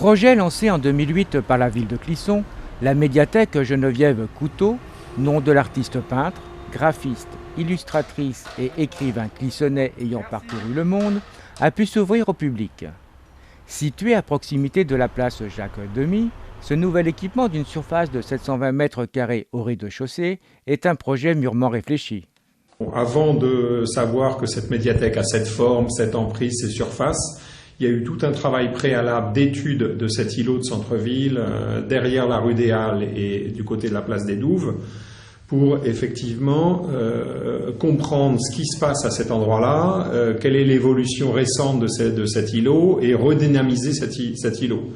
Projet lancé en 2008 par la ville de Clisson, la médiathèque Geneviève Couteau, nom de l'artiste peintre, graphiste, illustratrice et écrivain clissonnais ayant parcouru le monde, a pu s'ouvrir au public. Situé à proximité de la place Jacques-Demy, ce nouvel équipement d'une surface de 720 mètres carrés au rez-de-chaussée est un projet mûrement réfléchi. Avant de savoir que cette médiathèque a cette forme, cette emprise, ces surfaces, il y a eu tout un travail préalable d'étude de cet îlot de centre-ville, derrière la rue des Halles et du côté de la place des Douves, pour effectivement comprendre ce qui se passe à cet endroit-là, quelle est l'évolution récente de cet îlot et redynamiser cet îlot.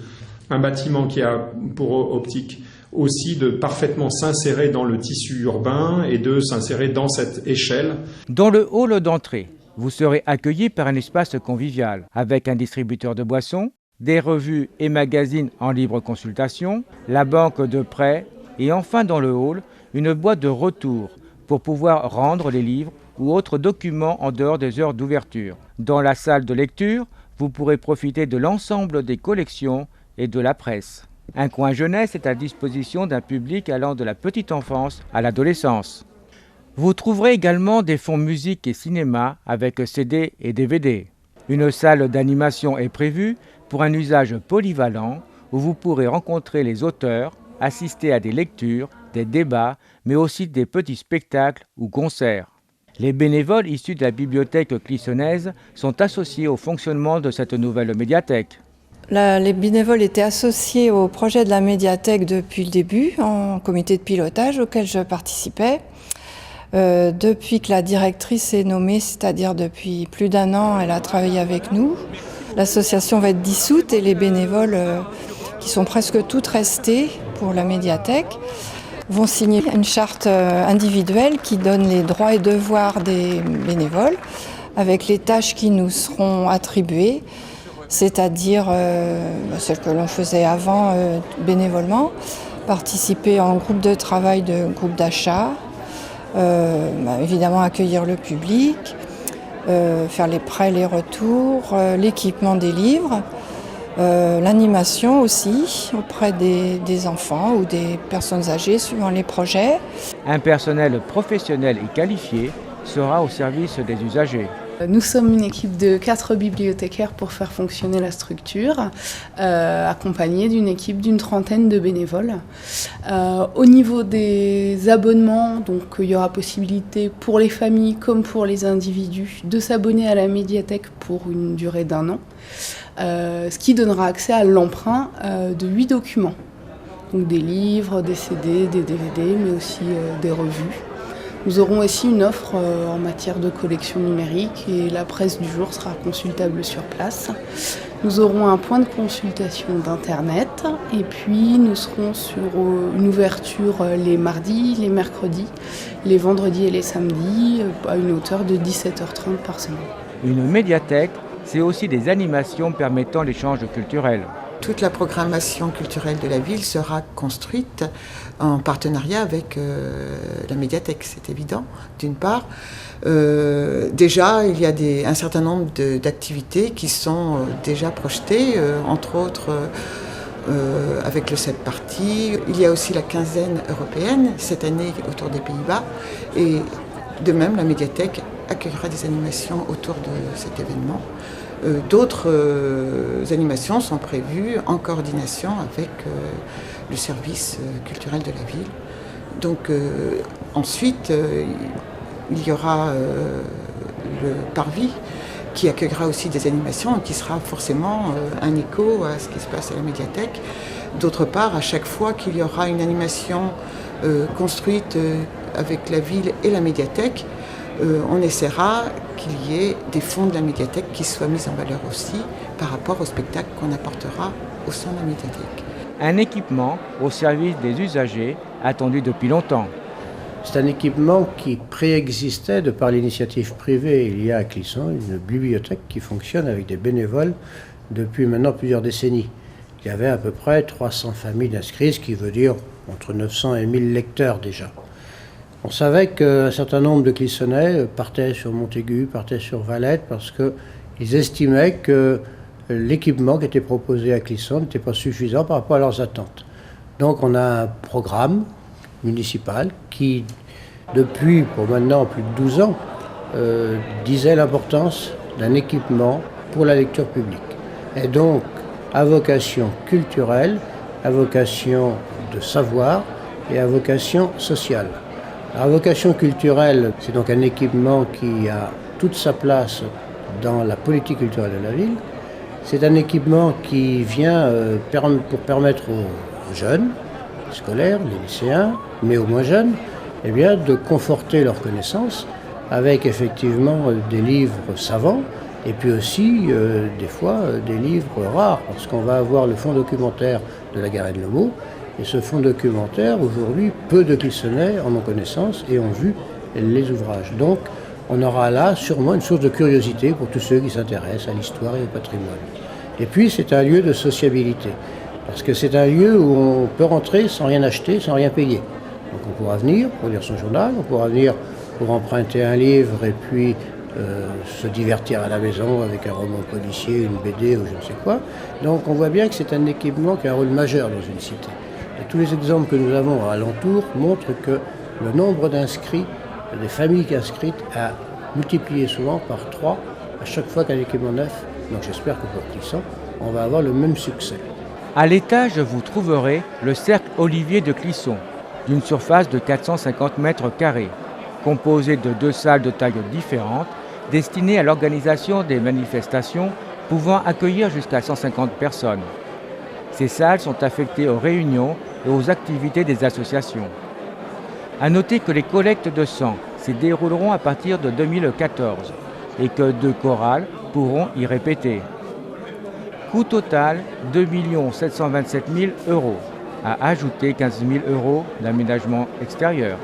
Un bâtiment qui a pour optique aussi de parfaitement s'insérer dans le tissu urbain et de s'insérer dans cette échelle. Dans le hall d'entrée, vous serez accueillis par un espace convivial avec un distributeur de boissons, des revues et magazines en libre consultation, la banque de prêts et enfin dans le hall, une boîte de retour pour pouvoir rendre les livres ou autres documents en dehors des heures d'ouverture. Dans la salle de lecture, vous pourrez profiter de l'ensemble des collections et de la presse. Un coin jeunesse est à disposition d'un public allant de la petite enfance à l'adolescence. Vous trouverez également des fonds musique et cinéma avec CD et DVD. Une salle d'animation est prévue pour un usage polyvalent où vous pourrez rencontrer les auteurs, assister à des lectures, des débats, mais aussi des petits spectacles ou concerts. Les bénévoles issus de la bibliothèque clissonnaise sont associés au fonctionnement de cette nouvelle médiathèque. Les bénévoles étaient associés au projet de la médiathèque depuis le début, en comité de pilotage auquel je participais. Depuis que la directrice est nommée, c'est-à-dire depuis plus d'1 an, elle a travaillé avec nous. L'association va être dissoute et les bénévoles, qui sont presque toutes restées pour la médiathèque, vont signer une charte individuelle qui donne les droits et devoirs des bénévoles avec les tâches qui nous seront attribuées, c'est-à-dire celles que l'on faisait avant bénévolement, participer en groupe de travail de groupe d'achat, évidemment accueillir le public, faire les prêts, les retours, l'équipement des livres, l'animation aussi auprès des enfants ou des personnes âgées suivant les projets. Un personnel professionnel et qualifié sera au service des usagers. Nous sommes une équipe de 4 bibliothécaires pour faire fonctionner la structure, accompagnée d'une équipe d'une 30aine de bénévoles. Au niveau des abonnements, donc, il y aura possibilité pour les familles comme pour les individus de s'abonner à la médiathèque pour une durée d'1 an, ce qui donnera accès à l'emprunt de 8 documents, donc des livres, des CD, des DVD, mais aussi des revues. Nous aurons aussi une offre en matière de collection numérique et la presse du jour sera consultable sur place. Nous aurons un point de consultation d'Internet et puis nous serons sur une ouverture les mardis, les mercredis, les vendredis et les samedis à une hauteur de 17h30 par semaine. Une médiathèque, c'est aussi des animations permettant l'échange culturel. Toute la programmation culturelle de la ville sera construite en partenariat avec la médiathèque, c'est évident, d'une part. Déjà, il y a un certain nombre d'activités qui sont déjà projetées, entre autres avec le 7 parties. Il y a aussi la quinzaine européenne, cette année autour des Pays-Bas. Et de même, la médiathèque accueillera des animations autour de cet événement. D'autres animations sont prévues en coordination avec le service culturel de la ville. Donc ensuite, il y aura le Parvis qui accueillera aussi des animations et qui sera forcément un écho à ce qui se passe à la médiathèque. D'autre part, à chaque fois qu'il y aura une animation construite avec la ville et la médiathèque, on essaiera qu'il y ait des fonds de la médiathèque qui soient mis en valeur aussi par rapport au spectacle qu'on apportera au sein de la médiathèque. Un équipement au service des usagers attendu depuis longtemps. C'est un équipement qui préexistait de par l'initiative privée. Il y a à Clisson une bibliothèque qui fonctionne avec des bénévoles depuis maintenant plusieurs décennies. Il y avait à peu près 300 familles d'inscrits, ce qui veut dire entre 900 et 1000 lecteurs déjà. On savait qu'un certain nombre de Clissonnais partaient sur Montaigu, partaient sur Valette parce qu'ils estimaient que l'équipement qui était proposé à Clisson n'était pas suffisant par rapport à leurs attentes. Donc on a un programme municipal qui, depuis pour maintenant plus de 12 ans, disait l'importance d'un équipement pour la lecture publique. Et donc, à vocation culturelle, à vocation de savoir et à vocation sociale. À vocation culturelle, c'est donc un équipement qui a toute sa place dans la politique culturelle de la ville. C'est un équipement qui vient pour permettre aux jeunes, les scolaires, les lycéens, mais aux moins jeunes, eh bien, de conforter leurs connaissances avec effectivement des livres savants et puis aussi des fois des livres rares, parce qu'on va avoir le fonds documentaire de la Garenne-le-Mot, et ce fonds documentaire, aujourd'hui, peu de Clissonnais en ont connaissance et ont vu les ouvrages. Donc on aura là sûrement une source de curiosité pour tous ceux qui s'intéressent à l'histoire et au patrimoine. Et puis c'est un lieu de sociabilité, parce que c'est un lieu où on peut rentrer sans rien acheter, sans rien payer. Donc on pourra venir pour lire son journal, on pourra venir pour emprunter un livre et puis se divertir à la maison avec un roman policier, une BD ou je ne sais quoi. Donc on voit bien que c'est un équipement qui a un rôle majeur dans une cité. Et tous les exemples que nous avons alentour montrent que le nombre d'inscrits, des familles qui inscrites, a multiplié souvent par 3 à chaque fois qu'un équipement neuf. Donc j'espère que pour Clisson, on va avoir le même succès. À l'étage, vous trouverez le cercle Olivier de Clisson, d'une surface de 450 mètres carrés, composé de 2 salles de tailles différentes, destinées à l'organisation des manifestations pouvant accueillir jusqu'à 150 personnes. Ces salles sont affectées aux réunions et aux activités des associations. À noter que les collectes de sang s'y dérouleront à partir de 2014 et que 2 chorales pourront y répéter. Coût total 2 727 000 €, à ajouter 15 000 € d'aménagement extérieur.